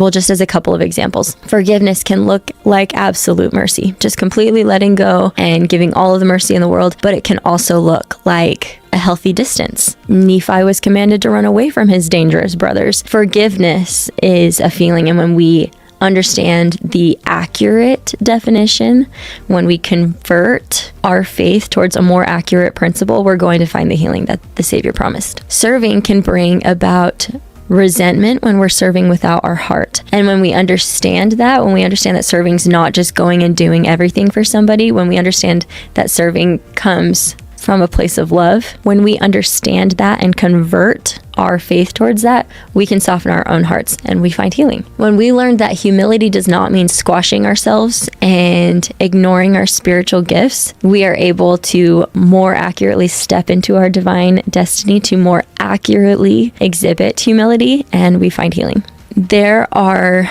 Well, just as a couple of examples, forgiveness can look like absolute mercy, just completely letting go and giving all of the mercy in the world, but it can also look like a healthy distance. Nephi was commanded to run away from his dangerous brothers. Forgiveness is a feeling, and when we understand the accurate definition, when we convert our faith towards a more accurate principle, we're going to find the healing that the Savior promised. Serving can bring about resentment when we're serving without our heart. And when we understand that, when we understand that serving's not just going and doing everything for somebody, when we understand that serving comes from a place of love, when we understand that and convert our faith towards that, we can soften our own hearts and we find healing. When we learn that humility does not mean squashing ourselves and ignoring our spiritual gifts, we are able to more accurately step into our divine destiny, to more accurately exhibit humility, and we find healing. There are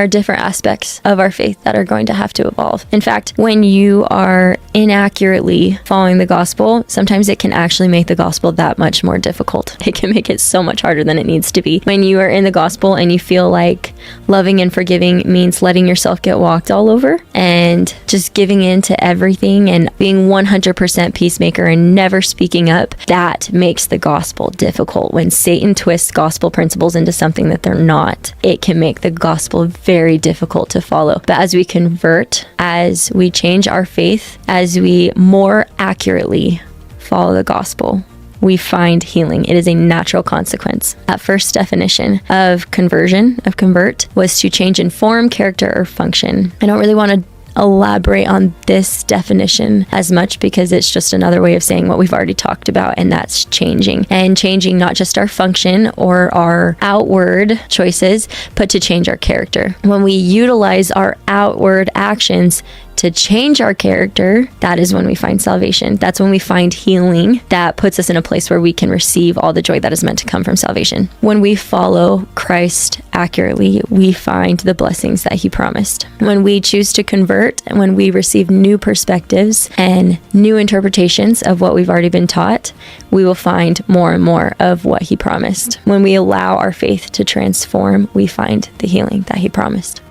different aspects of our faith that are going to have to evolve. In fact, when you are inaccurately following the gospel, sometimes it can actually make the gospel that much more difficult. It can make it so much harder than it needs to be. When you are in the gospel and you feel like loving and forgiving means letting yourself get walked all over and just giving in to everything and being 100% peacemaker and never speaking up, that makes the gospel difficult. When Satan twists gospel principles into something that they're not, it can make the gospel very difficult to follow. But as we convert, as we change our faith, as we more accurately follow the gospel, we find healing. It is a natural consequence. That first definition of convert, was to change in form, character, or function. I don't really want to elaborate on this definition as much because it's just another way of saying what we've already talked about, and that's changing. And changing not just our function or our outward choices, but to change our character. When we utilize our outward actions to change our character, that is when we find salvation. That's when we find healing that puts us in a place where we can receive all the joy that is meant to come from salvation. When we follow Christ accurately, we find the blessings that he promised. When we choose to convert and when we receive new perspectives and new interpretations of what we've already been taught, we will find more and more of what he promised. When we allow our faith to transform, we find the healing that he promised.